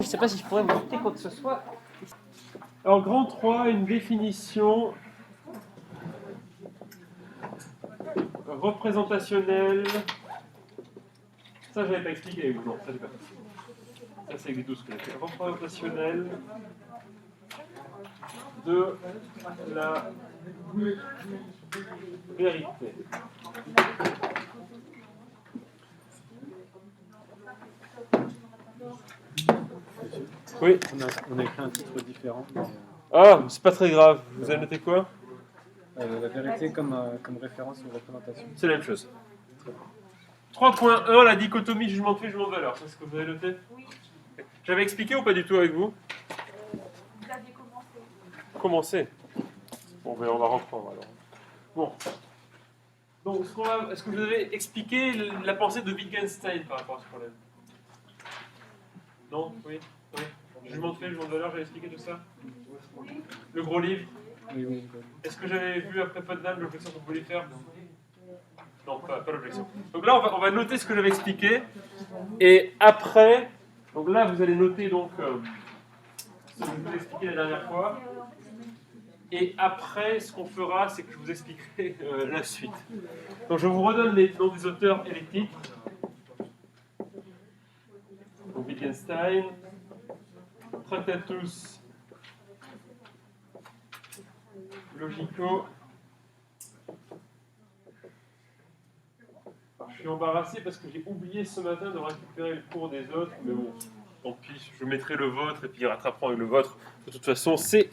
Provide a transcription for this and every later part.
sais pas si je pourrais vous dicter quoi que ce soit. Alors, grand 3, une définition représentationnelle. Ça, j'avais pas expliqué avec vous. Non, ça, j'ai pas fait. Ça, c'est avec 12 que j'ai fait. Représentationnelle de la vérité. Oui. On a écrit un titre différent. Mais, Ah, c'est pas très grave. Vous avez noté quoi? la vérité comme référence aux représentations. C'est la même chose. 3.1, la dichotomie jugement de fait, jugement de valeur. C'est ce que vous avez noté? Oui. J'avais expliqué ou pas du tout avec vous? Vous aviez commencé. Commencer. Bon, ben, on va reprendre alors. Bon. Donc, est-ce que vous avez expliqué la pensée de Wittgenstein par rapport à ce problème? Non? Oui? Oui? Jugement de fait, jugement de valeur, j'avais expliqué tout ça? Le gros livre? Oui, oui. Est-ce que j'avais vu après Putnam l'objection que vous vouliez faire? Non, pas l'objection. Donc là, on va noter ce que j'avais expliqué. Et après, donc là, vous allez noter donc, ce que je vous ai expliqué la dernière fois. Et après, ce qu'on fera, c'est que je vous expliquerai la suite. Donc je vous redonne les noms des auteurs et les titres. Donc Wittgenstein, Tractatus Logico. Alors, je suis embarrassé parce que j'ai oublié ce matin de récupérer le cours des autres, mais bon, tant pis, je mettrai le vôtre et puis ils rattraperont avec le vôtre. De toute façon, c'est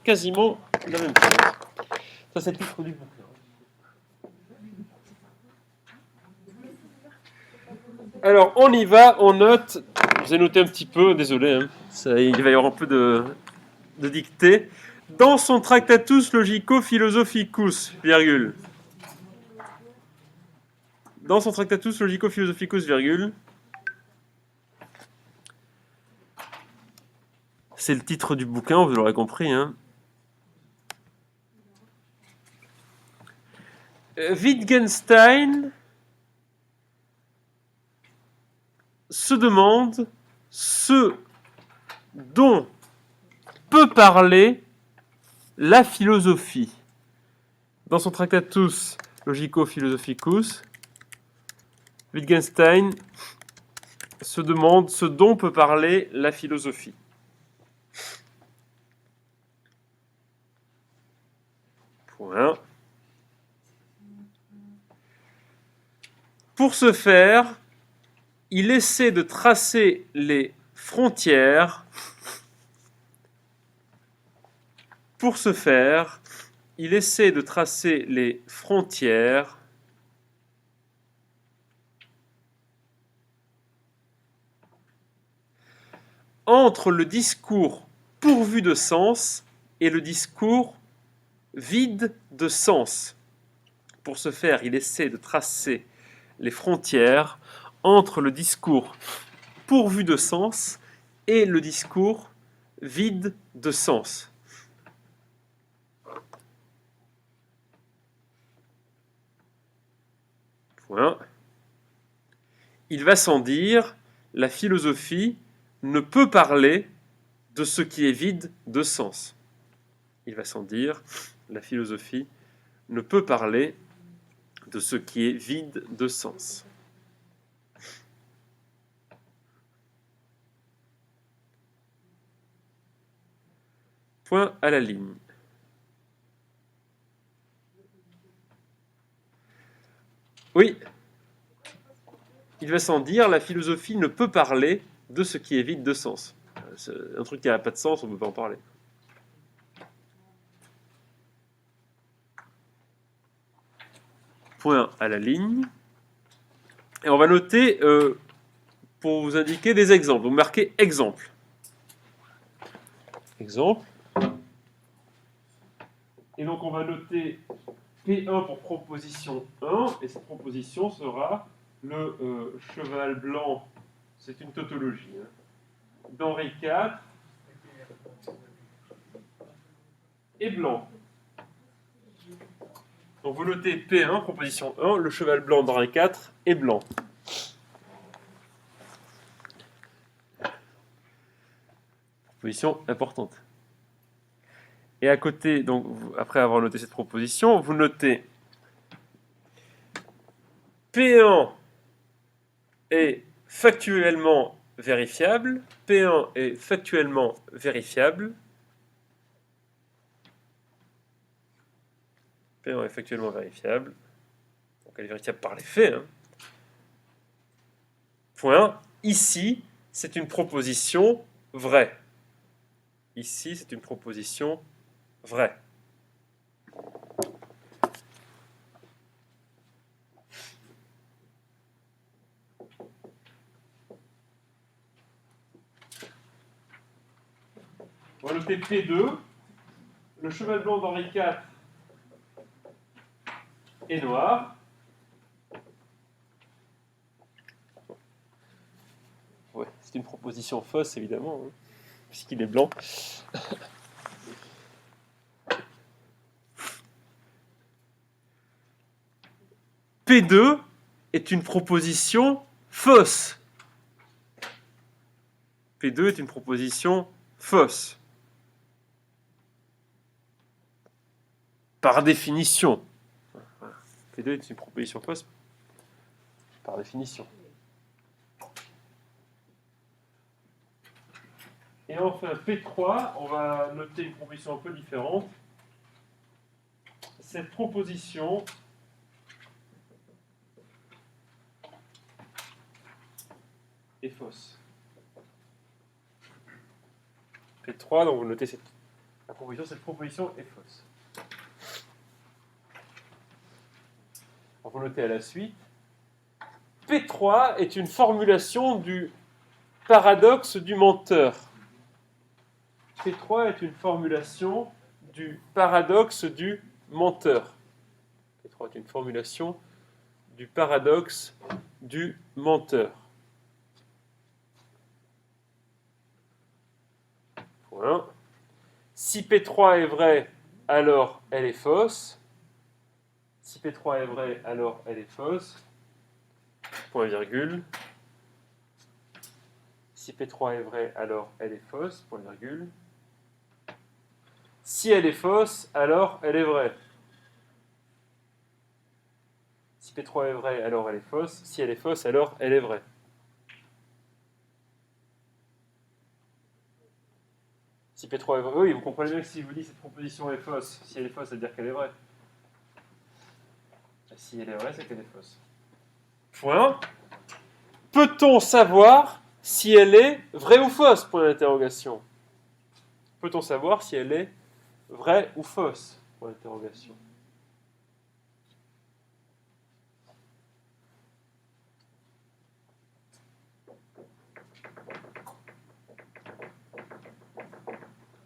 quasiment la même chose. Ça, c'est le titre du bouquin. Alors, on y va, on note. Je vous ai noté un petit peu, désolé, hein, il va y avoir un peu de dictée. Dans son Tractatus Logico-Philosophicus, virgule. Dans son Tractatus Logico-Philosophicus, virgule. C'est le titre du bouquin, vous l'aurez compris. Hein. Wittgenstein se demande ce dont peut parler la philosophie. Dans son Tractatus Logico-Philosophicus, Wittgenstein se demande ce dont peut parler la philosophie. Point. Pour ce faire, il essaie de tracer les frontières. Pour ce faire, il essaie de tracer les frontières entre le discours pourvu de sens et le discours vide de sens. Pour ce faire, il essaie de tracer les frontières entre le discours pourvu de sens et le discours vide de sens. Point. Il va sans dire, la philosophie ne peut parler de ce qui est vide de sens. Il va sans dire, la philosophie ne peut parler de ce qui est vide de sens. Point à la ligne. Oui, il va sans dire, la philosophie ne peut parler de ce qui est vide de sens. C'est un truc qui n'a pas de sens, on ne peut pas en parler. Point à la ligne. Et on va noter, pour vous indiquer des exemples. Vous marquez exemple. Exemple. Et donc on va noter P1 pour proposition 1, et cette proposition sera le cheval blanc, c'est une tautologie, hein, d'Henri IV et blanc. Donc vous notez P1, proposition 1, le cheval blanc d'Henri IV est blanc. proposition importante. Et à côté, donc, après avoir noté cette proposition, vous notez P1 est factuellement vérifiable. P1 est factuellement vérifiable. P1 est factuellement vérifiable. Donc elle est vérifiable par les faits. Hein. Point. Ici, c'est une proposition vraie. Ici, c'est une proposition vraie. On va noter P2. Le cheval blanc d'Henri IV est noir. Ouais, c'est une proposition fausse, évidemment, hein, puisqu'il est blanc. P2 est une proposition fausse. P2 est une proposition fausse. Par définition. P2 est une proposition fausse par définition. Et enfin, P3, on va noter une proposition un peu différente. Cette proposition est fausse. P3, donc vous notez cette proposition est fausse. Donc vous notez à la suite. P3 est une formulation du paradoxe du menteur. P3 est une formulation du paradoxe du menteur. P3 est une formulation du paradoxe du menteur. Voilà. Si P3 est vrai, alors elle est fausse. Si P3 est vrai, alors elle est fausse. Point virgule. Si P3 est vrai, alors elle est fausse. Point virgule. Si elle est fausse, alors elle est vraie. Si P3 est vrai, alors elle est fausse. Si elle est fausse, alors elle est vraie. Si P3 est vrai, oui, vous comprenez bien que si je vous dis que cette proposition est fausse, si elle est fausse, ça veut dire qu'elle est vraie. Et si elle est vraie, c'est qu'elle est fausse. Point. Peut-on savoir si elle est vraie ou fausse? Point d'interrogation. Peut-on savoir si elle est vraie ou fausse? Point d'interrogation.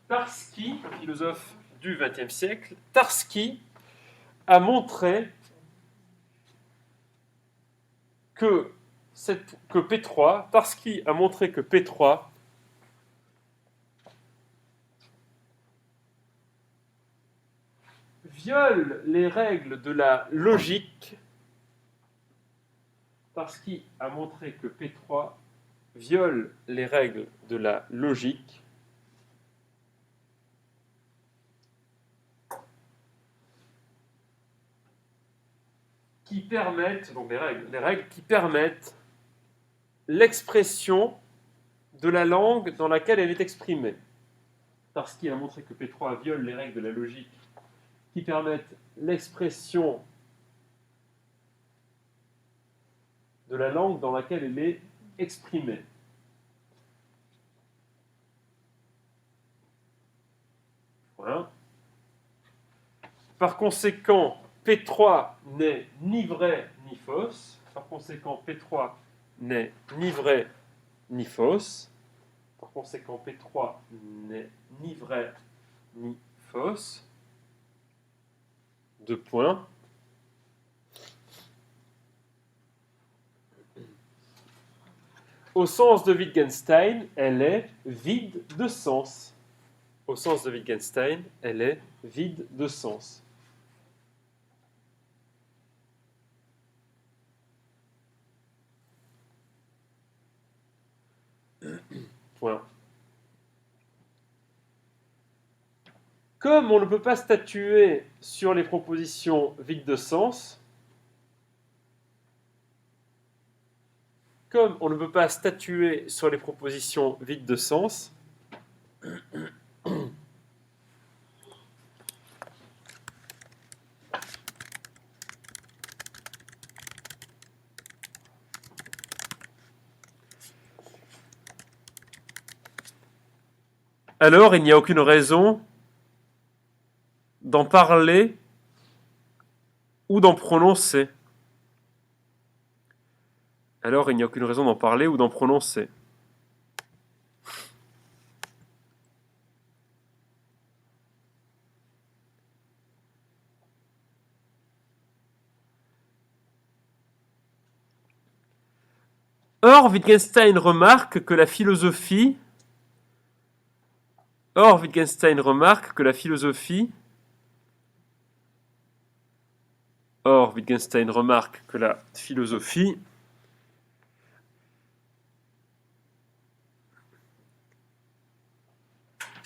Tarski, un philosophe du XXe siècle, Tarski a montré que P3, Tarski a montré que P3 viole les règles de la logique. Tarski a montré que P3 viole les règles de la logique qui permettent, donc les règles qui permettent l'expression de la langue dans laquelle elle est exprimée. Tarski a montré que P3 viole les règles de la logique qui permettent l'expression de la langue dans laquelle elle est exprimée. Voilà. Par conséquent, P3 n'est ni vrai ni fausse. Par conséquent, P3 n'est ni vrai ni fausse. Par conséquent, P3 n'est ni vrai ni fausse. Deux points. Au sens de Wittgenstein, elle est vide de sens. Au sens de Wittgenstein, elle est vide de sens. Point. Comme on ne peut pas statuer sur les propositions vides de sens, comme on ne peut pas statuer sur les propositions vides de sens, alors il n'y a aucune raison d'en parler ou d'en prononcer. Alors il n'y a aucune raison d'en parler ou d'en prononcer. Or, Wittgenstein remarque que la philosophie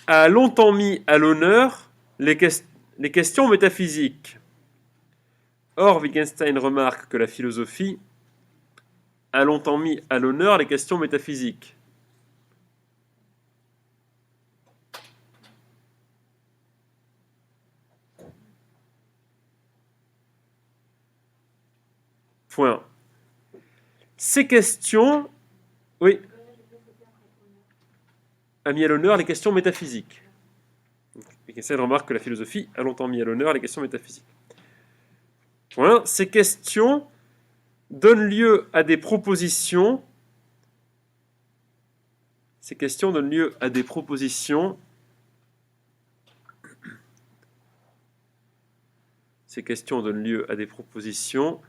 a longtemps mis à l'honneur les questions métaphysiques. Or, Wittgenstein remarque que la philosophie a longtemps mis à l'honneur les questions métaphysiques. Point. Ces questions, oui, a mis à l'honneur les questions métaphysiques. Wittgenstein remarque que la philosophie a longtemps mis à l'honneur les questions métaphysiques. Point. Ces questions donnent lieu à des propositions. Ces questions donnent lieu à des propositions. Ces questions donnent lieu à des propositions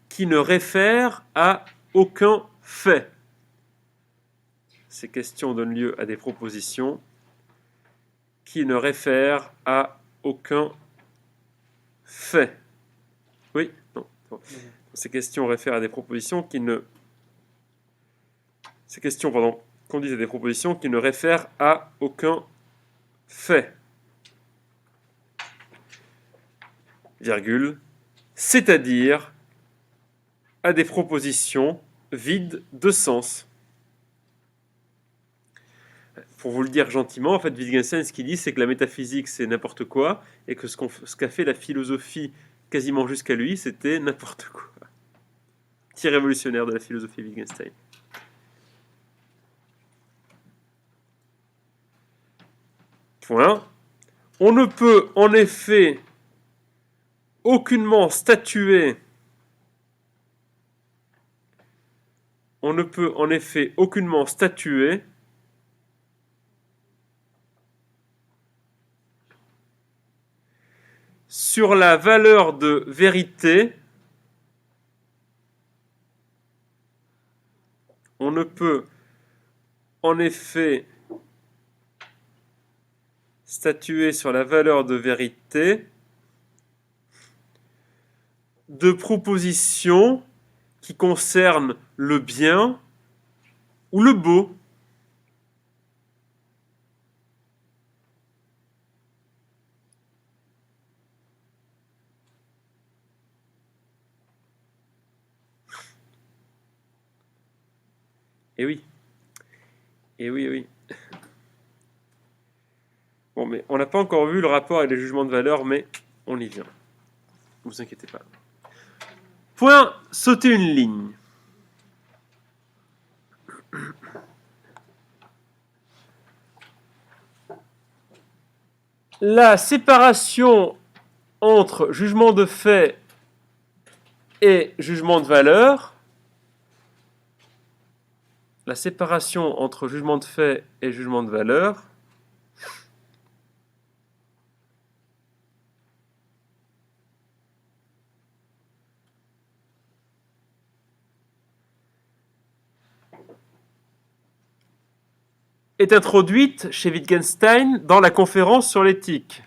qui ne réfèrent à aucun fait. Ces questions donnent lieu à des propositions qui ne réfèrent à aucun fait. Oui, non. Ces questions réfèrent à des propositions qui ne. Ces questions, pardon, conduisent à des propositions qui ne réfèrent à aucun fait. Virgule. C'est-à-dire à des propositions vides de sens. Pour vous le dire gentiment, en fait, Wittgenstein, ce qu'il dit, c'est que la métaphysique, c'est n'importe quoi, et que ce qu'a fait la philosophie quasiment jusqu'à lui, c'était n'importe quoi. Petit révolutionnaire de la philosophie, Wittgenstein. Point. On ne peut en effet aucunement statuer. On ne peut en effet aucunement statuer sur la valeur de vérité. On ne peut en effet statuer sur la valeur de vérité de propositions qui concernent le bien ou le beau. Eh oui. Eh oui, eh oui. Bon, mais on n'a pas encore vu le rapport avec les jugements de valeur, mais on y vient. Ne vous inquiétez pas. Point, sauter une ligne. La séparation entre jugement de fait et jugement de valeur, la séparation entre jugement de fait et jugement de valeur est introduite chez Wittgenstein dans la conférence sur l'éthique.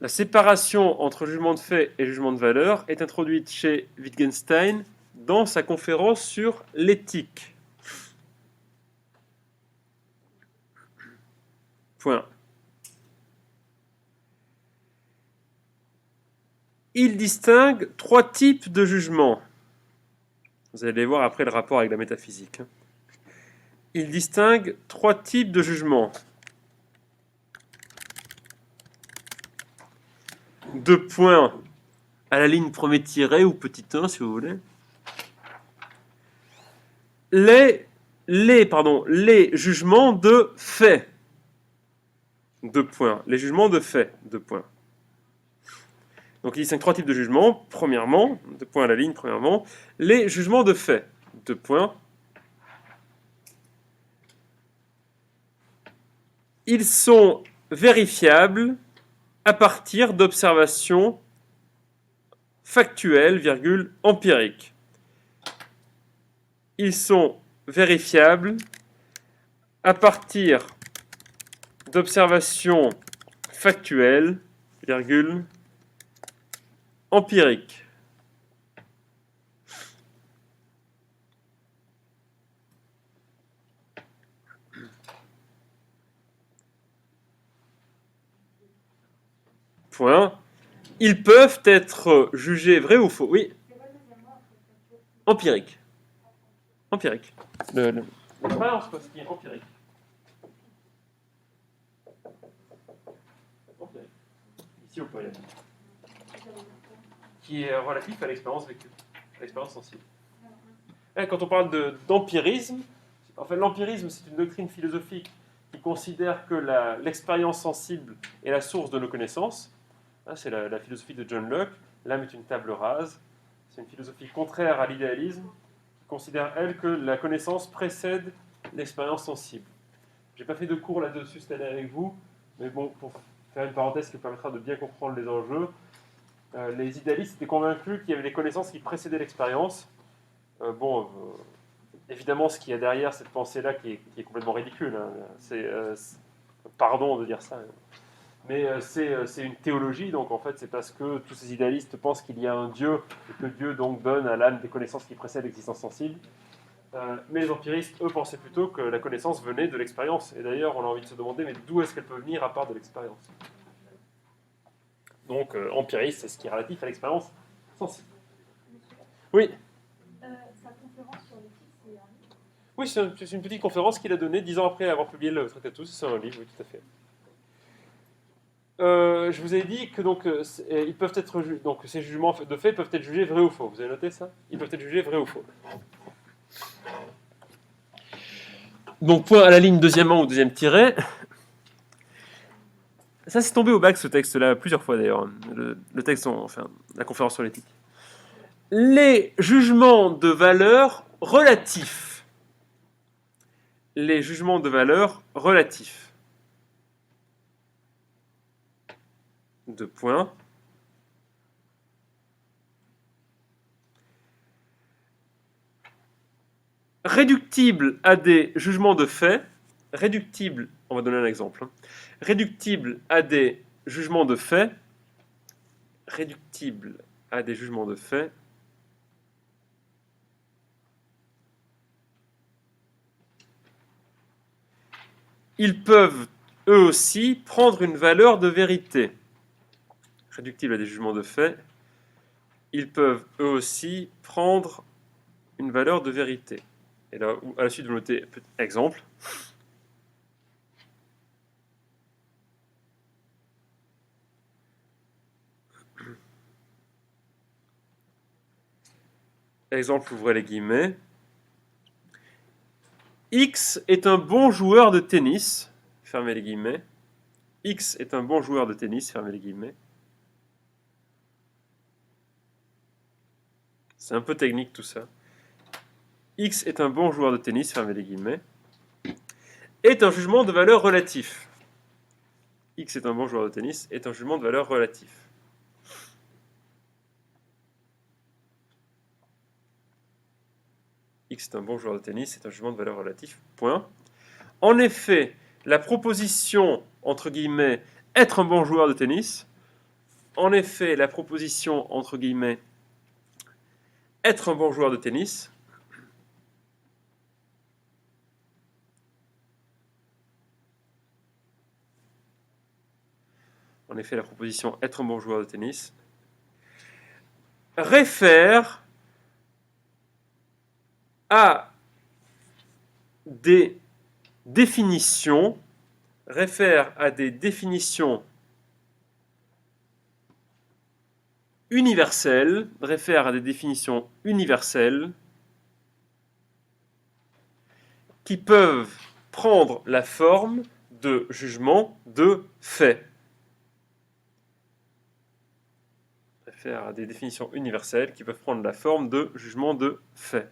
La séparation entre jugement de fait et jugement de valeur est introduite chez Wittgenstein dans sa conférence sur l'éthique. Point. Il distingue 3 types de jugements. Vous allez les voir après le rapport avec la métaphysique. Il distingue 3 types de jugements. 2 points à la ligne premier tiré ou petit 1 si vous voulez. Les jugements de fait. 2 points. Les jugements de fait. 2 points. Donc il distingue 3 types de jugements. Premièrement, 2 points à la ligne, premièrement, les jugements de fait. 2 points. Ils sont vérifiables à partir d'observations factuelles, virgule, empiriques. Ils sont vérifiables à partir d'observations factuelles, virgule, empiriques. Point. Ils peuvent être jugés vrais ou faux. Oui. Empirique. Empirique. L'expérience, quoi, ce qui est empirique. Empirique. Ici au pluriel. Qui est relatif à l'expérience vécue, à l'expérience sensible. Et quand on parle d'empirisme, en fait, l'empirisme, c'est une doctrine philosophique qui considère que l'expérience sensible est la source de nos connaissances. C'est la philosophie de John Locke. L'âme est une table rase. C'est une philosophie contraire à l'idéalisme, qui considère, elle, que la connaissance précède l'expérience sensible. Je n'ai pas fait de cours là-dessus cette année avec vous, mais bon, pour faire une parenthèse qui permettra de bien comprendre les enjeux, les idéalistes étaient convaincus qu'il y avait des connaissances qui précédaient l'expérience. Évidemment, ce qu'il y a derrière cette pensée-là qui est complètement ridicule, hein, pardon de dire ça, mais c'est une théologie, donc en fait c'est parce que tous ces idéalistes pensent qu'il y a un Dieu et que Dieu donc donne à l'âme des connaissances qui précèdent l'existence sensible. Mais les empiristes, eux, pensaient plutôt que la connaissance venait de l'expérience. Et d'ailleurs, on a envie de se demander, mais d'où est-ce qu'elle peut venir à part de l'expérience? Donc, empiriste, c'est ce qui est relatif à l'expérience sensible. Oui. Sa conférence sur l'éthique, c'est un livre? Oui, c'est une petite conférence qu'il a donnée 10 ans après avoir publié le traité de tous. C'est un livre, oui, tout à fait. Je vous ai dit que donc, ils peuvent être donc ces jugements de fait peuvent être jugés vrais ou faux. Vous avez noté ça? Ils peuvent être jugés vrais ou faux. Donc, point à la ligne deuxièmement ou deuxième tiret. Ça, c'est tombé au bac, ce texte-là, plusieurs fois d'ailleurs. Le texte, enfin, la conférence sur l'éthique. Les jugements de valeur relatifs. Les jugements de valeur relatifs. 2 points. Réductible à des jugements de fait. Réductible, on va donner un exemple. Réductible à des jugements de fait. Réductible à des jugements de fait. Ils peuvent, eux aussi, prendre une valeur de vérité. Réductible à des jugements de fait. Ils peuvent, eux aussi, prendre une valeur de vérité. Et là, à la suite, vous notez exemple. Exemple, ouvrez les guillemets. X est un bon joueur de tennis. Fermez les guillemets. X est un bon joueur de tennis. Fermez les guillemets. C'est un peu technique tout ça. X est un bon joueur de tennis. Fermez les guillemets. Est un jugement de valeur relatif. X est un bon joueur de tennis. Est un jugement de valeur relatif. X est un bon joueur de tennis, c'est un jugement de valeur relatif, point. En effet, la proposition, entre guillemets, être un bon joueur de tennis, en effet, la proposition, entre guillemets, être un bon joueur de tennis, en effet, la proposition être un bon joueur de tennis réfère à des définitions, universelles, qui peuvent prendre la forme de jugements de fait. Réfère à des définitions universelles qui peuvent prendre la forme de jugements de fait.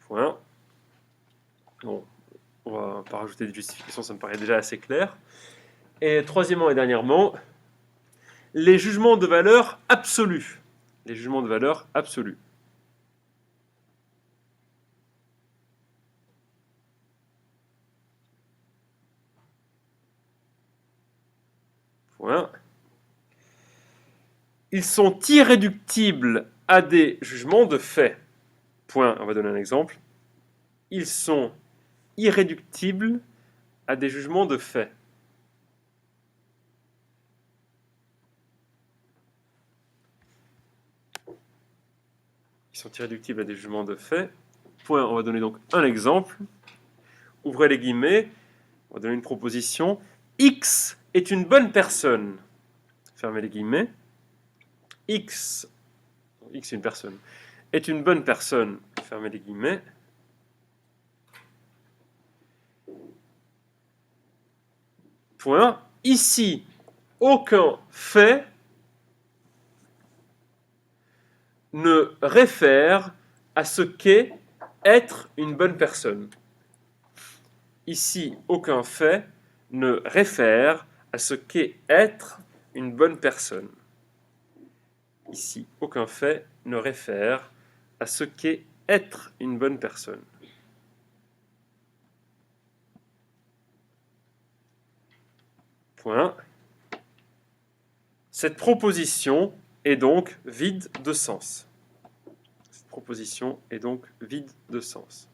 Point. Bon, on va pas rajouter de justification, ça me paraît déjà assez clair. Et troisièmement et dernièrement, les jugements de valeur absolue. Les jugements de valeur absolue. Point. Ils sont irréductibles à des jugements de fait. Point. On va donner un exemple. Ils sont irréductibles à des jugements de fait. Ils sont irréductibles à des jugements de fait. Point. On va donner donc un exemple. Ouvrez les guillemets. On va donner une proposition. X est une bonne personne. Fermez les guillemets. X est une personne. Est une bonne personne. Fermez les guillemets. Point. Ici, aucun fait ne réfère à ce qu'est être une bonne personne. Ici, aucun fait ne réfère à ce qu'est être une bonne personne. Ici, aucun fait ne réfère à ce qu'est être une bonne personne. Point. Cette proposition est donc vide de sens. Cette proposition est donc vide de sens.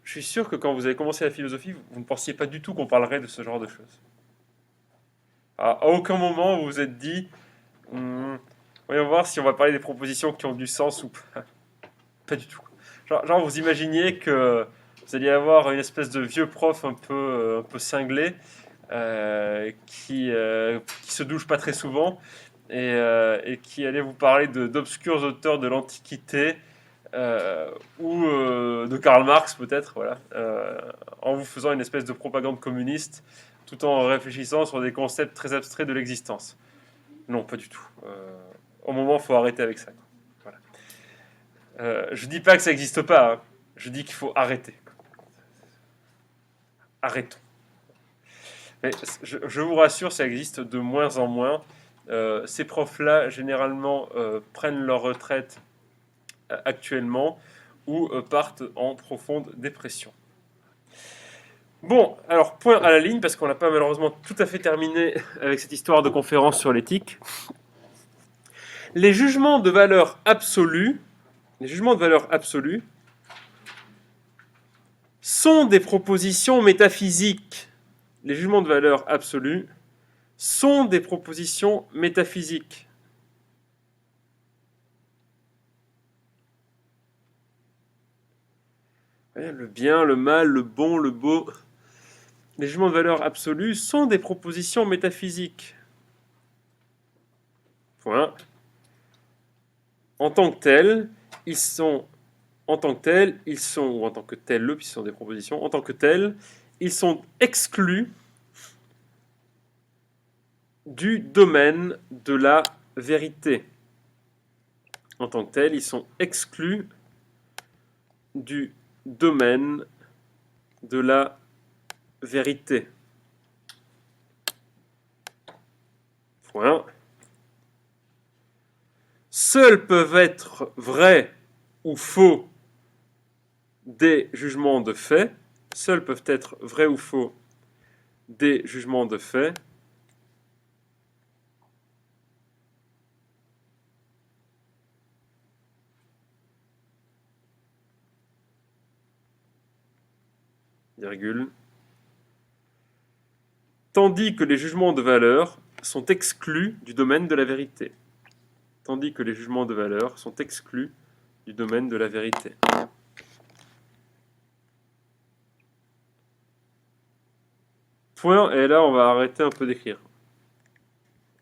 Je suis sûr que quand vous avez commencé la philosophie, vous ne pensiez pas du tout qu'on parlerait de ce genre de choses. À aucun moment vous vous êtes dit voyons voir si on va parler des propositions qui ont du sens ou pas. Pas du tout. Genre vous imaginiez que vous alliez avoir une espèce de vieux prof un peu cinglé qui se douche pas très souvent et qui allait vous parler d'obscurs auteurs de l'Antiquité ou de Karl Marx peut-être, voilà, en vous faisant une espèce de propagande communiste tout en réfléchissant sur des concepts très abstraits de l'existence. Non, pas du tout. Au moment, il faut arrêter avec ça. Voilà. Je dis pas que ça n'existe pas, hein. Je dis qu'il faut arrêter. Arrêtons. Mais je vous rassure, ça existe de moins en moins. Ces profs-là, généralement, prennent leur retraite actuellement ou partent en profonde dépression. Bon, alors point à la ligne, parce qu'on n'a pas malheureusement tout à fait terminé avec cette histoire de conférence sur l'éthique. Les jugements de valeur absolue, sont des propositions métaphysiques. Les jugements de valeur absolue sont des propositions métaphysiques. Le bien, le mal, le bon, le beau. Les jugements de valeur absolue sont des propositions métaphysiques. Point. En tant que tels, ils sont, ou en tant que tels, puisqu'ils sont des propositions, en tant que tels, ils sont exclus du domaine de la vérité. En tant que tels, ils sont exclus du domaine de la vérité. Point. Seuls peuvent être vrais ou faux des jugements de fait. Seuls peuvent être vrais ou faux des jugements de fait. Virgule. Tandis que les jugements de valeur sont exclus du domaine de la vérité. Tandis que les jugements de valeur sont exclus du domaine de la vérité. Point, et là on va arrêter un peu d'écrire.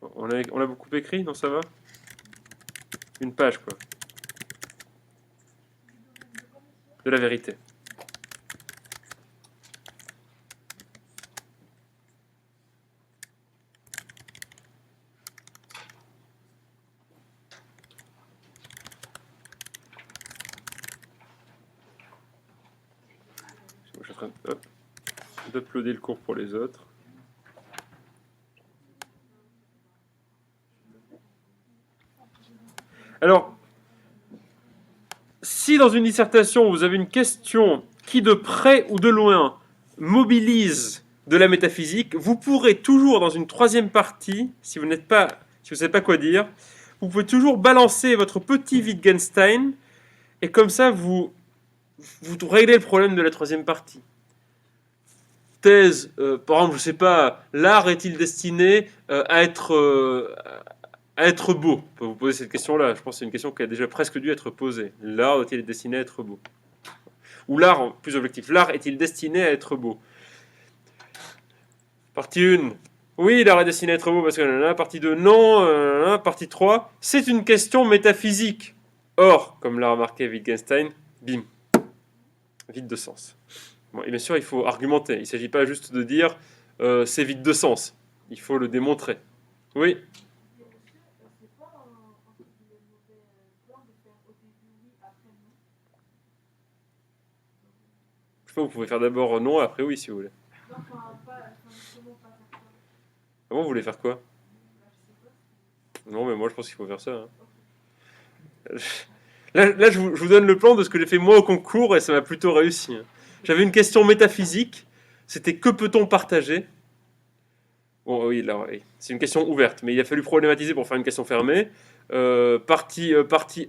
On a beaucoup écrit, non ça va? Une page quoi. De la vérité. Je suis en train d'uploader le cours pour les autres. Alors, si dans une dissertation vous avez une question qui de près ou de loin mobilise de la métaphysique, vous pourrez toujours dans une troisième partie, si vous ne savez pas quoi dire, vous pouvez toujours balancer votre petit Wittgenstein et comme ça vous réglez le problème de la troisième partie. Thèse, par exemple, je ne sais pas, l'art est-il destiné à être beau? On peut vous poser cette question-là. Je pense que c'est une question qui a déjà presque dû être posée. L'art est-il destiné à être beau? Ou l'art, plus objectif, l'art est-il destiné à être beau? Partie 1, oui, l'art est destiné à être beau parce que... Partie 2, non. Partie 3, c'est une question métaphysique. Or, comme l'a remarqué Wittgenstein, bim, vide de sens. Bon, et bien sûr, il faut argumenter. Il ne s'agit pas juste de dire c'est vide de sens. Il faut le démontrer. Oui. Je sais pas, vous pouvez faire d'abord non, après oui, si vous voulez. Comment vous voulez faire quoi? Non, mais moi, je pense qu'il faut faire ça. Hein. Là, je vous donne le plan de ce que j'ai fait moi au concours et ça m'a plutôt réussi. Hein. J'avais une question métaphysique. C'était que peut-on partager? Bon, oui, là, oui. C'est une question ouverte, mais il a fallu problématiser pour faire une question fermée. Partie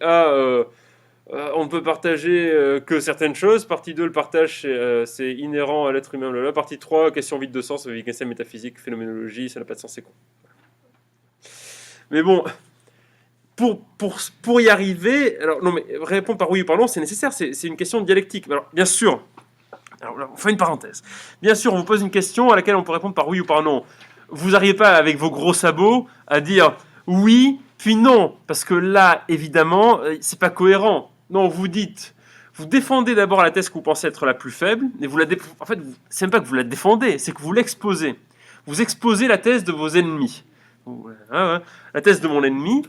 A, on ne peut partager que certaines choses. Partie 2, le partage, c'est inhérent à l'être humain. Là, partie 3, question vide de sens, Wittgenstein, métaphysique, phénoménologie, ça n'a pas de sens, c'est con. Mais bon, pour y arriver, alors non, mais répondre par oui ou par non, c'est nécessaire, c'est une question de dialectique. Alors, bien sûr, alors là, on fait une parenthèse. Bien sûr, on vous pose une question à laquelle on peut répondre par oui ou par non. Vous n'arrivez pas avec vos gros sabots à dire oui, puis non, parce que là, évidemment, c'est pas cohérent. Non, vous défendez d'abord la thèse que vous pensez être la plus faible, et en fait, c'est même pas que vous la défendez, c'est que vous l'exposez. Vous exposez la thèse de vos ennemis. La thèse de mon ennemi,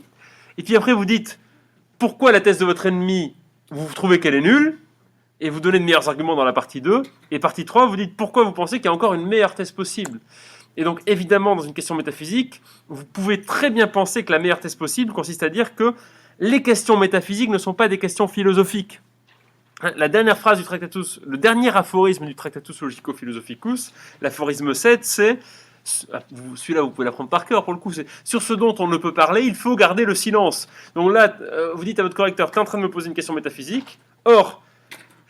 et puis après vous dites pourquoi la thèse de votre ennemi, vous trouvez qu'elle est nulle, et vous donnez de meilleurs arguments dans la partie 2, et partie 3, vous dites pourquoi vous pensez qu'il y a encore une meilleure thèse possible. Et donc, évidemment, dans une question métaphysique, vous pouvez très bien penser que la meilleure thèse possible consiste à dire que les questions métaphysiques ne sont pas des questions philosophiques. La dernière phrase du Tractatus, le dernier aphorisme du Tractatus Logico-Philosophicus, l'aphorisme 7, c'est, celui-là vous pouvez l'apprendre par cœur pour le coup, c'est sur ce dont on ne peut parler, il faut garder le silence. Donc là, vous dites à votre correcteur, tu es en train de me poser une question métaphysique, or,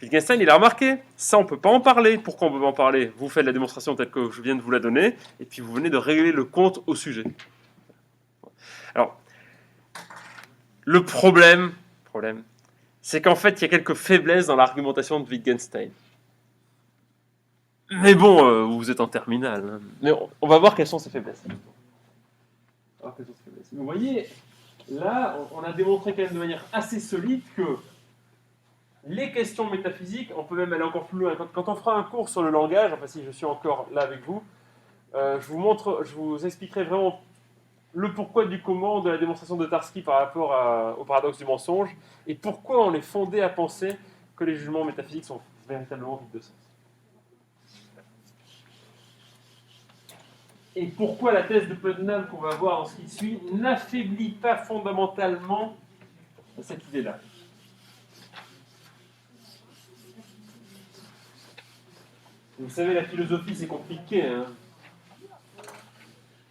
Wittgenstein, il a remarqué, ça on ne peut pas en parler. Pourquoi on ne peut pas en parler? Vous faites la démonstration telle que je viens de vous la donner, et puis vous venez de régler le compte au sujet. Alors, le problème, c'est qu'en fait, il y a quelques faiblesses dans l'argumentation de Wittgenstein. Mais bon, vous êtes en terminale. Hein. Mais on va voir quelles sont ces faiblesses. Vous voyez, là, on a démontré quand même de manière assez solide que les questions métaphysiques, on peut même aller encore plus loin. Quand on fera un cours sur le langage, enfin si je suis encore là avec vous, je vous expliquerai vraiment le pourquoi du comment de la démonstration de Tarski par rapport au paradoxe du mensonge, et pourquoi on est fondé à penser que les jugements métaphysiques sont véritablement vides de sens. Et pourquoi la thèse de Putnam qu'on va voir dans ce qui suit n'affaiblit pas fondamentalement cette idée-là. Vous savez, la philosophie, c'est compliqué. Hein.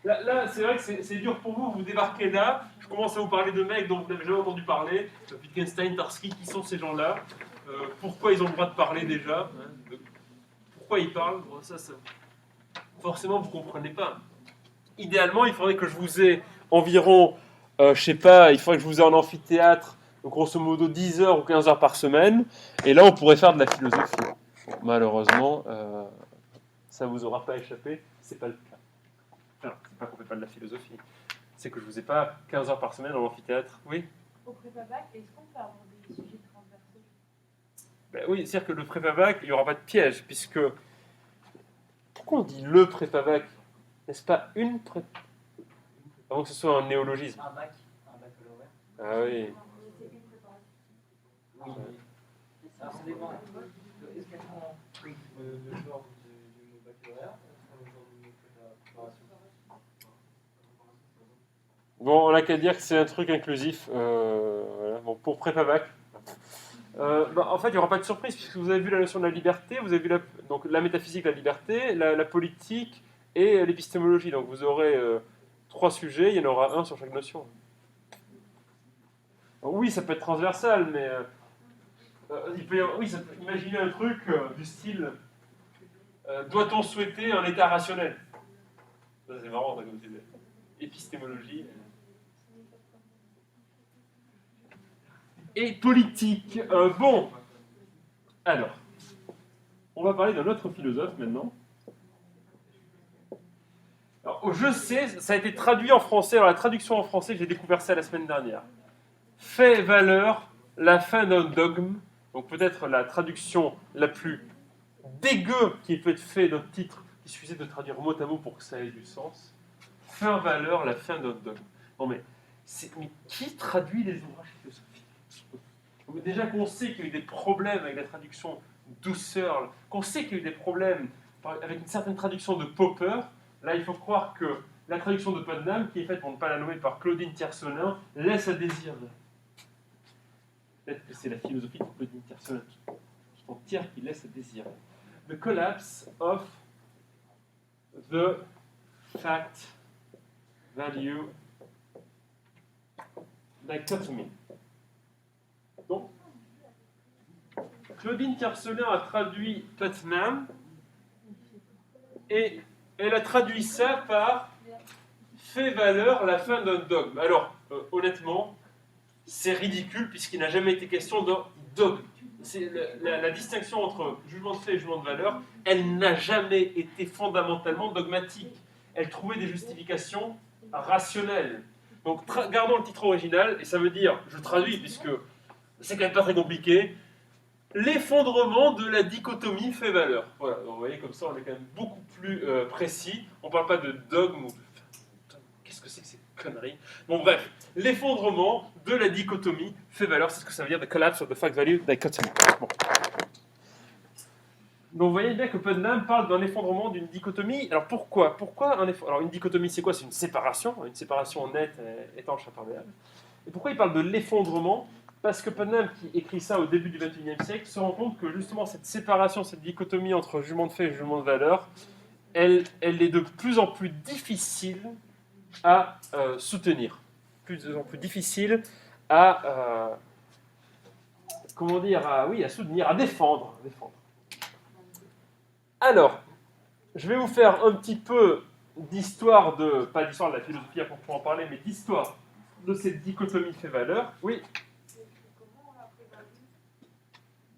Là c'est vrai que c'est dur pour vous. Vous débarquez là. Je commence à vous parler de mecs dont vous n'avez jamais entendu parler. Wittgenstein, Tarski, qui sont ces gens-là? Pourquoi ils ont le droit de parler déjà? Hein, pourquoi ils parlent? Bon, ça, forcément, vous ne comprenez pas. Idéalement, il faudrait que je vous ai environ, je sais pas, il faudrait que je vous ai en amphithéâtre, grosso modo 10 heures ou 15 heures par semaine. Et là, on pourrait faire de la philosophie. Bon, malheureusement, ça ne vous aura pas échappé. C'est pas le cas. Enfin, c'est pas qu'on ne fait pas de la philosophie. C'est que je vous ai pas 15 heures par semaine en amphithéâtre. Oui? Au prépa-bac, est-ce qu'on peut avoir des sujets transversaux? Ben oui, c'est-à-dire que le prépa-bac, il n'y aura pas de piège, puisque... Pourquoi on dit le prépa-bac? N'est-ce pas une prépa? Avant que ce soit un néologisme. Un bac, un baccalauréat. Ah oui. C'est une préparation. Oui. Alors ça dépend. Est-ce qu'elle prend le genre du mot baccalauréat? Est-ce qu'elle prend le genre du mot préparation? Bon, on n'a qu'à dire que c'est un truc inclusif. Voilà. Bon, pour prépa-bac. En fait, il n'y aura pas de surprise, puisque vous avez vu la notion de la liberté, vous avez vu donc, la métaphysique, la liberté, la politique et l'épistémologie. Donc vous aurez 3 sujets, il y en aura un sur chaque notion. Donc, oui, ça peut être transversal, mais imaginez un truc du style doit-on souhaiter un état rationnel? Ça, c'est marrant, comme épistémologie. Et politique. Bon, alors, on va parler d'un autre philosophe maintenant. Alors, je sais, ça a été traduit en français. Alors, la traduction en français, j'ai découvert ça la semaine dernière. Fait valeur, la fin d'un dogme. Donc, peut-être la traduction la plus dégueu qui peut être faite d'un titre. Il suffisait de traduire mot à mot pour que ça ait du sens. Fin valeur, la fin d'un dogme. Non, mais qui traduit les ouvrages philosophiques? Déjà qu'on sait qu'il y a eu des problèmes avec la traduction d'Husserl, qu'on sait qu'il y a eu des problèmes avec une certaine traduction de Popper, là il faut croire que la traduction de Putnam, qui est faite, pour ne pas la nommer, par Claudine Tiercelin, laisse à désirer. Peut-être que c'est la philosophie de Claudine Tiercelin qui laisse à désirer. The collapse of the fact value dichotomy. Donc, Claudine Tiercelin a traduit Putnam et elle a traduit ça par fait valeur la fin d'un dogme. Alors, honnêtement, c'est ridicule puisqu'il n'a jamais été question d'un dogme. C'est la distinction entre jugement de fait et jugement de valeur, elle n'a jamais été fondamentalement dogmatique. Elle trouvait des justifications rationnelles. Donc, gardons le titre original, et ça veut dire, je traduis puisque c'est quand même pas très compliqué, l'effondrement de la dichotomie fait-valeur. Voilà, donc vous voyez, comme ça, on est quand même beaucoup plus précis. On ne parle pas de dogme ou de... Qu'est-ce que c'est que ces conneries? Bon, bref, l'effondrement de la dichotomie fait-valeur, c'est ce que ça veut dire, the collapse of the fact-value dichotomy. Bon. Donc vous voyez bien que Putnam parle d'un effondrement d'une dichotomie. Alors pourquoi un effondrement? Alors une dichotomie, c'est quoi? C'est une séparation nette, étanche, imperméable. Et pourquoi il parle de l'effondrement? Parce que Putnam, qui écrit ça au début du XXIe siècle, se rend compte que justement cette séparation, cette dichotomie entre jugement de fait et jugement de valeur, elle est de plus en plus difficile à soutenir, plus en plus difficile à à soutenir, à défendre. Alors, je vais vous faire un petit peu d'histoire pas d'histoire de la philosophie à proprement parler, mais d'histoire de cette dichotomie fait-valeur. Oui.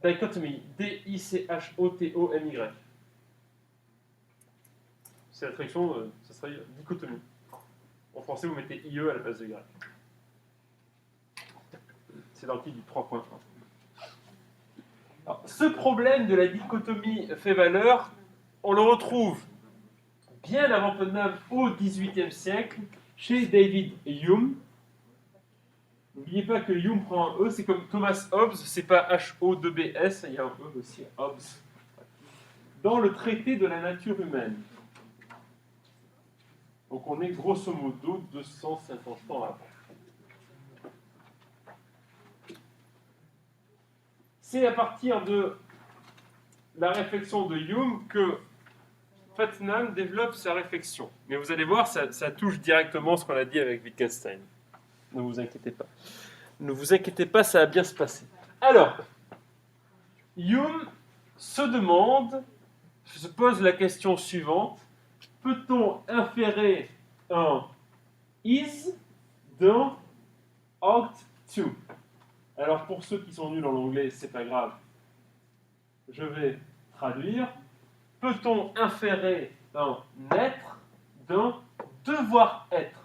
Dichotomy, D-I-C-H-O-T-O-M-Y. C'est la traduction, ça serait dichotomie. En français, vous mettez IE à la place de Y. C'est dans le titre du 3.1. Alors, ce problème de la dichotomie fait-valeur, on le retrouve bien avant Putnam au XVIIIe siècle chez David Hume. N'oubliez pas que Hume prend un E, c'est comme Thomas Hobbes, c'est pas H-O-2-B-S, il y a un E aussi, Hobbes. Dans le traité de la nature humaine. Donc on est grosso modo 250 ans avant. C'est à partir de la réflexion de Hume que Putnam développe sa réflexion. Mais vous allez voir, ça touche directement ce qu'on a dit avec Wittgenstein. Ne vous inquiétez pas. Ne vous inquiétez pas, ça va bien se passer. Alors, Hume se pose la question suivante. Peut-on inférer un is d'un ought to? Alors, pour ceux qui sont nuls en anglais, c'est pas grave. Je vais traduire. Peut-on inférer un être d'un devoir être?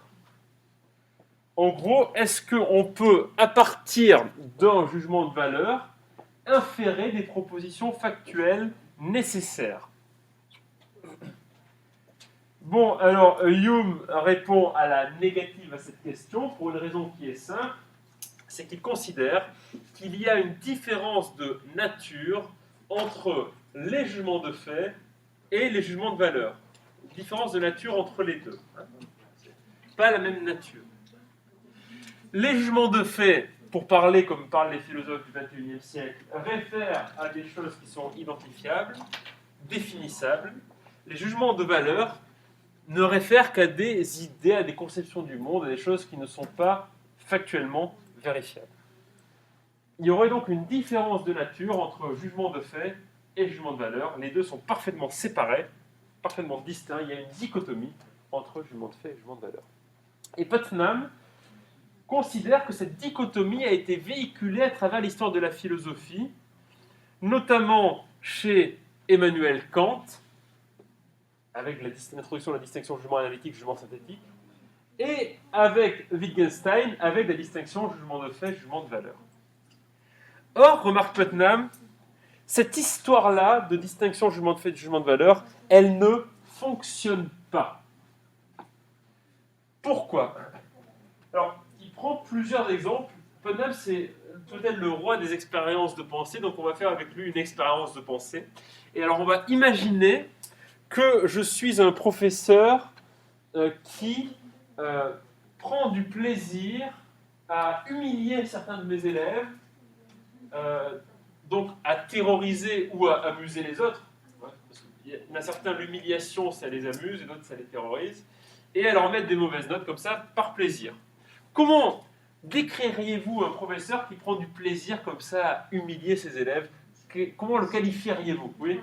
En gros, est-ce qu'on peut, à partir d'un jugement de valeur, inférer des propositions factuelles nécessaires? Bon, alors Hume répond à la négative à cette question pour une raison qui est simple, c'est qu'il considère qu'il y a une différence de nature entre les jugements de fait et les jugements de valeur. Une différence de nature entre les deux. Pas la même nature. Les jugements de fait, pour parler comme parlent les philosophes du XXIe siècle, réfèrent à des choses qui sont identifiables, définissables. Les jugements de valeur ne réfèrent qu'à des idées, à des conceptions du monde, à des choses qui ne sont pas factuellement vérifiables. Il y aurait donc une différence de nature entre jugement de fait et jugement de valeur. Les deux sont parfaitement séparés, parfaitement distincts. Il y a une dichotomie entre jugement de fait et jugement de valeur. Et Putnam considère que cette dichotomie a été véhiculée à travers l'histoire de la philosophie, notamment chez Emmanuel Kant, avec l'introduction de la distinction jugement analytique, jugement synthétique, et avec Wittgenstein, avec la distinction jugement de fait, jugement de valeur. Or, remarque Putnam, cette histoire-là de distinction jugement de fait, jugement de valeur, elle ne fonctionne pas. Pourquoi? Alors, il prend plusieurs exemples. Putnam, c'est peut-être le roi des expériences de pensée, donc on va faire avec lui une expérience de pensée. Et alors, on va imaginer que je suis un professeur qui prend du plaisir à humilier certains de mes élèves, donc à terroriser ou à amuser les autres. Parce qu'il y en a certains, l'humiliation, ça les amuse, et d'autres, ça les terrorise. Et à leur mettre des mauvaises notes comme ça, par plaisir. Comment décririez-vous un professeur qui prend du plaisir comme ça à humilier ses élèves? Comment le qualifieriez-vous? Oui?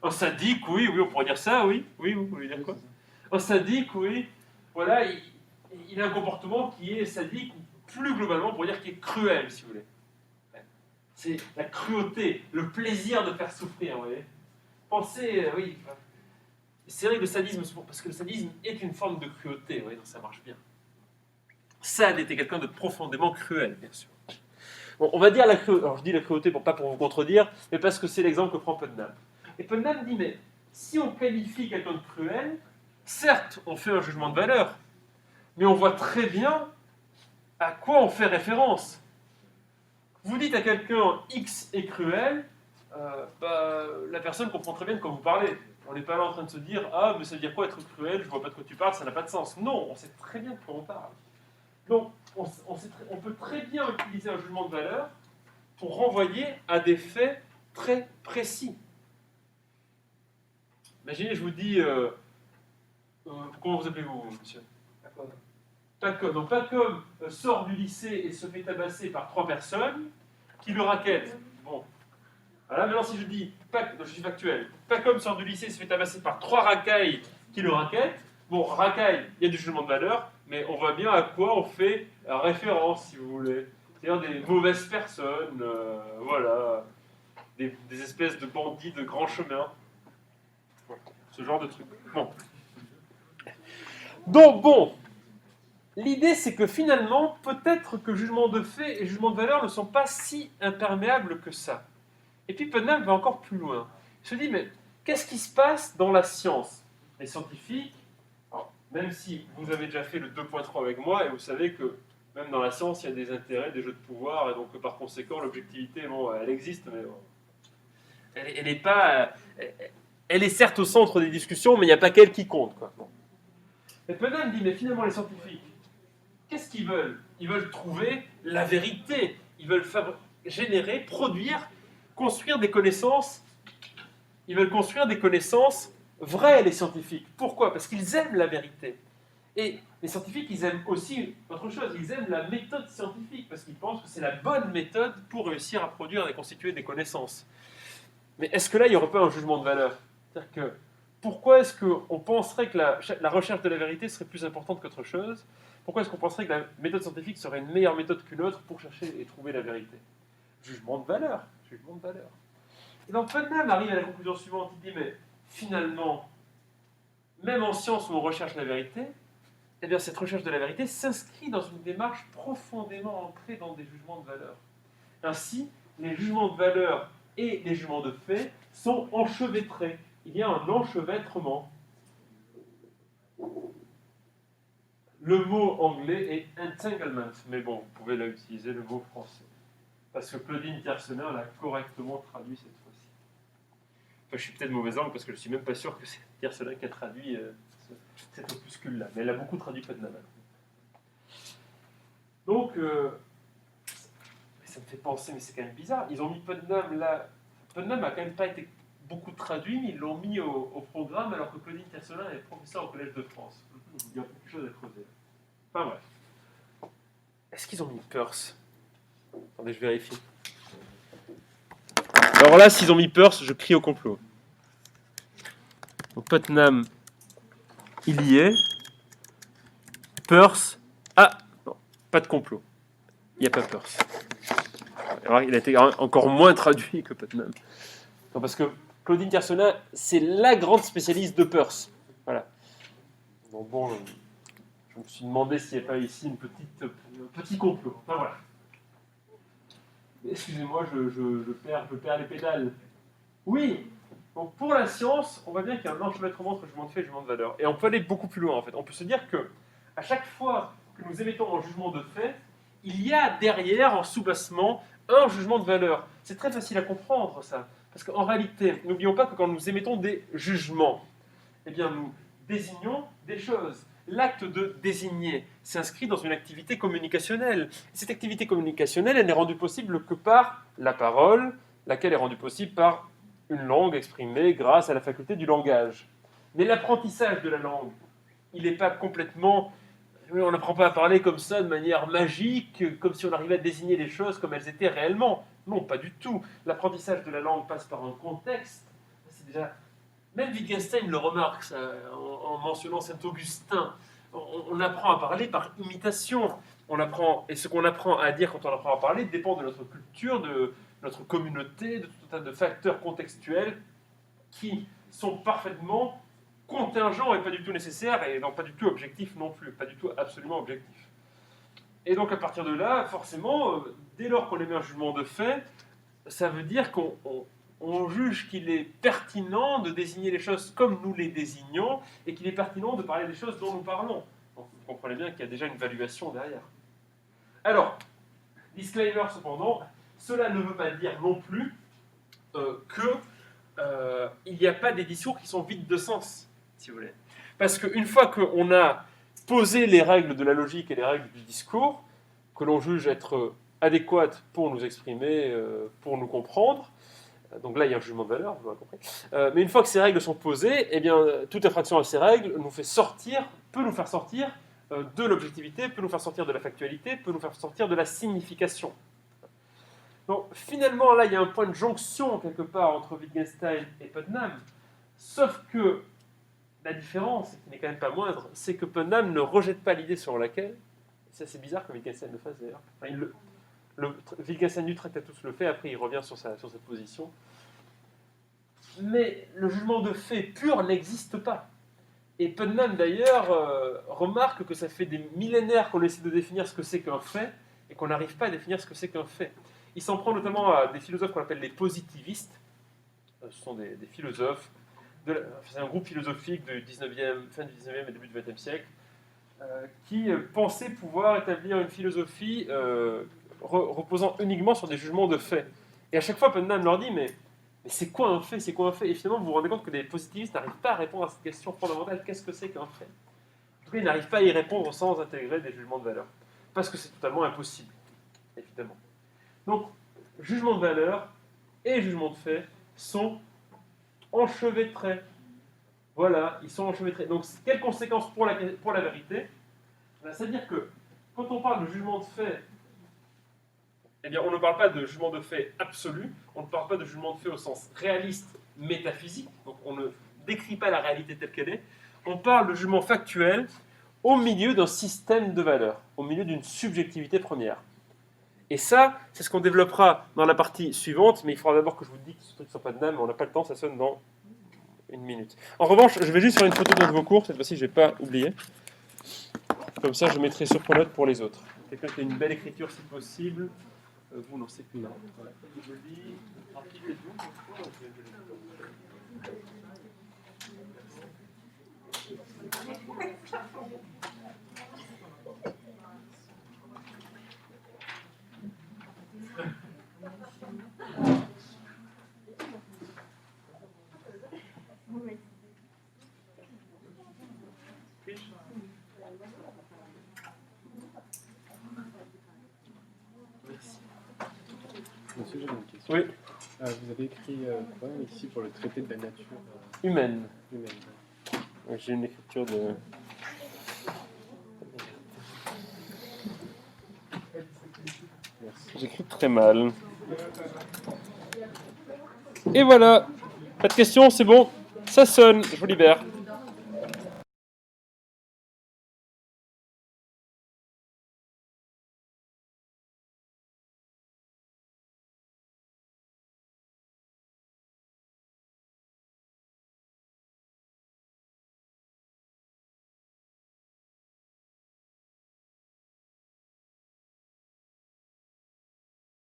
Un sadique, oui, on pourrait dire ça, oui, vous voulez dire quoi? Un sadique, oui, voilà, il a un comportement qui est sadique, ou plus globalement, on pourrait dire qu'il est cruel, si vous voulez. C'est la cruauté, le plaisir de faire souffrir, vous voyez. Pensez, oui, c'est vrai que le sadisme, parce que le sadisme est une forme de cruauté, vous voyez, donc ça marche bien. Sade était quelqu'un de profondément cruel, bien sûr. Bon, on va dire la cruauté, alors je dis la cruauté pas pour vous contredire, mais parce que c'est l'exemple que prend Putnam. Et Putnam dit, mais si on qualifie quelqu'un de cruel, certes, on fait un jugement de valeur, mais on voit très bien à quoi on fait référence. Vous dites à quelqu'un X est cruel, la personne comprend très bien de quoi vous parlez. On n'est pas là en train de se dire ah, mais ça veut dire quoi être cruel, je vois pas de quoi tu parles, ça n'a pas de sens. Non, on sait très bien de quoi on parle. Donc, on peut très bien utiliser un jugement de valeur pour renvoyer à des faits très précis. Imaginez, je vous dis comment vous appelez-vous, monsieur? Pacom. Donc Pacom sort du lycée et se fait tabasser par 3 personnes qui le raquettent. Bon. Voilà, maintenant si je dis, je suis factuel, Pacom sort du lycée et se fait tabasser par 3 racailles qui le raquettent. Bon, racaille, il y a du jugement de valeur, mais on voit bien à quoi on fait référence, si vous voulez. C'est-à-dire des mauvaises personnes, voilà, des espèces de bandits de grand chemin. Voilà, ce genre de truc. Bon. Donc, bon. L'idée, c'est que finalement, peut-être que jugement de fait et jugement de valeur ne sont pas si imperméables que ça. Et puis Putnam va encore plus loin. Il se dit, mais qu'est-ce qui se passe dans la science? Les scientifiques, alors, même si vous avez déjà fait le 2.3 avec moi, et vous savez que même dans la science, il y a des intérêts, des jeux de pouvoir, et donc par conséquent, l'objectivité, bon, elle existe, mais bon, elle n'est pas... Elle est certes au centre des discussions, mais il n'y a pas qu'elle qui compte, quoi. Bon. Et Putnam dit, mais finalement, les scientifiques, qu'est-ce qu'ils veulent? Ils veulent trouver la vérité. Ils veulent générer, produire, construire des connaissances Ils veulent construire des connaissances vraies, les scientifiques. Pourquoi? Parce qu'ils aiment la vérité. Et les scientifiques, ils aiment aussi autre chose. Ils aiment la méthode scientifique, parce qu'ils pensent que c'est la bonne méthode pour réussir à produire et constituer des connaissances. Mais est-ce que là, il n'y aurait pas un jugement de valeur? C'est-à-dire que pourquoi est-ce qu'on penserait que la recherche de la vérité serait plus importante qu'autre chose? Pourquoi est-ce qu'on penserait que la méthode scientifique serait une meilleure méthode qu'une autre pour chercher et trouver la vérité? Jugement de valeur. Jugement de valeur. Et donc Putnam arrive à la conclusion suivante, il dit, mais finalement, même en science où on recherche la vérité, eh bien cette recherche de la vérité s'inscrit dans une démarche profondément ancrée dans des jugements de valeur. Ainsi, les jugements de valeur et les jugements de fait sont enchevêtrés. Il y a un enchevêtrement. Le mot anglais est entanglement, mais bon, vous pouvez là utiliser le mot français. Parce que Claudine Tiersener l'a correctement traduit cette fois-ci. Enfin, je suis peut-être mauvais angle parce que je ne suis même pas sûr que c'est Tiersener qui a traduit cet opuscule-là. Mais elle a beaucoup traduit Putnam. Donc, ça me fait penser, mais c'est quand même bizarre. Ils ont mis Putnam là. Putnam n'a quand même pas été beaucoup traduit, mais ils l'ont mis au programme alors que Claudine Tiersener est professeure au Collège de France. Il y a quelque chose à creuser. Enfin bref. Est-ce qu'ils ont mis Peirce? Attendez, je vérifie. Alors là, s'ils ont mis Peirce, je crie au complot. Donc Putnam, il y est. Peirce, ah, non, pas de complot. Il n'y a pas Peirce. Alors, il a été encore moins traduit que Putnam. Non, parce que Claudine Tiersener, c'est la grande spécialiste de Peirce. Voilà. Donc bon, je me suis demandé s'il n'y avait pas ici un petit complot. Enfin voilà. Excusez-moi, je perds les pédales. Oui, donc pour la science, on voit bien qu'il y a un enchevêtrement entre jugement de fait et jugement de valeur. Et on peut aller beaucoup plus loin en fait. On peut se dire que à chaque fois que nous émettons un jugement de fait, il y a derrière, en sous-bassement, un jugement de valeur. C'est très facile à comprendre ça. Parce qu'en réalité, n'oublions pas que quand nous émettons des jugements, eh bien nous désignons des choses. L'acte de désigner s'inscrit dans une activité communicationnelle. Cette activité communicationnelle, elle n'est rendue possible que par la parole, laquelle est rendue possible par une langue exprimée grâce à la faculté du langage. Mais l'apprentissage de la langue, il n'est pas complètement... On n'apprend pas à parler comme ça de manière magique, comme si on arrivait à désigner les choses comme elles étaient réellement. Non, pas du tout. L'apprentissage de la langue passe par un contexte. C'est déjà... Même Wittgenstein le remarque ça, en mentionnant Saint-Augustin. On apprend à parler par imitation. Et ce qu'on apprend à dire quand on apprend à parler dépend de notre culture, de notre communauté, de tout un tas de facteurs contextuels qui sont parfaitement contingents et pas du tout nécessaires, et non pas du tout objectifs non plus, pas du tout absolument objectifs. Et donc à partir de là, forcément, dès lors qu'on émet un jugement de fait, ça veut dire qu'on juge qu'il est pertinent de désigner les choses comme nous les désignons, et qu'il est pertinent de parler des choses dont nous parlons. Donc vous comprenez bien qu'il y a déjà une valuation derrière. Alors, disclaimer cependant, cela ne veut pas dire non plus qu'il n'y a pas des discours qui sont vides de sens, si vous voulez. Parce qu'une fois qu'on a posé les règles de la logique et les règles du discours, que l'on juge être adéquates pour nous exprimer, pour nous comprendre, donc là il y a un jugement de valeur, vous l'aurez compris, mais une fois que ces règles sont posées, eh bien, toute infraction à ces règles peut nous faire sortir de l'objectivité, peut nous faire sortir de la factualité, peut nous faire sortir de la signification. Donc finalement, là, il y a un point de jonction quelque part entre Wittgenstein et Putnam, sauf que la différence, qui n'est quand même pas moindre, c'est que Putnam ne rejette pas l'idée sur laquelle, c'est assez bizarre que Wittgenstein le fasse d'ailleurs, enfin, Wittgenstein du Tractatus le fait, après il revient sur cette position, mais le jugement de fait pur n'existe pas. Et Putnam d'ailleurs remarque que ça fait des millénaires qu'on essaie de définir ce que c'est qu'un fait, et qu'on n'arrive pas à définir ce que c'est qu'un fait. Il s'en prend notamment à des philosophes qu'on appelle les positivistes. Ce sont des philosophes, c'est un groupe philosophique du 19e, fin du 19e et début du 20e siècle, qui pensaient pouvoir établir une philosophie reposant uniquement sur des jugements de fait. Et à chaque fois, Putnam leur dit, mais c'est quoi un fait? C'est quoi un fait? Et finalement, vous vous rendez compte que les positivistes n'arrivent pas à répondre à cette question fondamentale, qu'est-ce que c'est qu'un fait? En tout cas, ils n'arrivent pas à y répondre sans intégrer des jugements de valeur. Parce que c'est totalement impossible, évidemment. Donc, jugement de valeur et jugement de fait sont enchevêtrés. Voilà, ils sont enchevêtrés. Donc, quelles conséquences pour la vérité? C'est-à-dire que quand on parle de jugement de fait, eh bien, on ne parle pas de jugement de fait absolu, on ne parle pas de jugement de fait au sens réaliste, métaphysique, donc on ne décrit pas la réalité telle qu'elle est, on parle de jugement factuel au milieu d'un système de valeurs, au milieu d'une subjectivité première. Et ça, c'est ce qu'on développera dans la partie suivante, mais il faudra d'abord que je vous dise que ce truc ne soit pas de dame, mais on n'a pas le temps, ça sonne dans une minute. En revanche, je vais juste faire une photo d'un de vos cours, cette fois-ci je ne vais pas oublier. Comme ça, je mettrai sur Pronote pour les autres. Quelqu'un qui a une belle écriture si possible. Vous, non, c'est plus. Je lis. Rapide, Monsieur, j'ai une question. Oui. Vous avez écrit quoi ici pour le traité de la nature humaine. humaine? Oui, j'ai une écriture de. Merci. J'écris très mal. Et voilà. Pas de questions, c'est bon. Ça sonne. Je vous libère.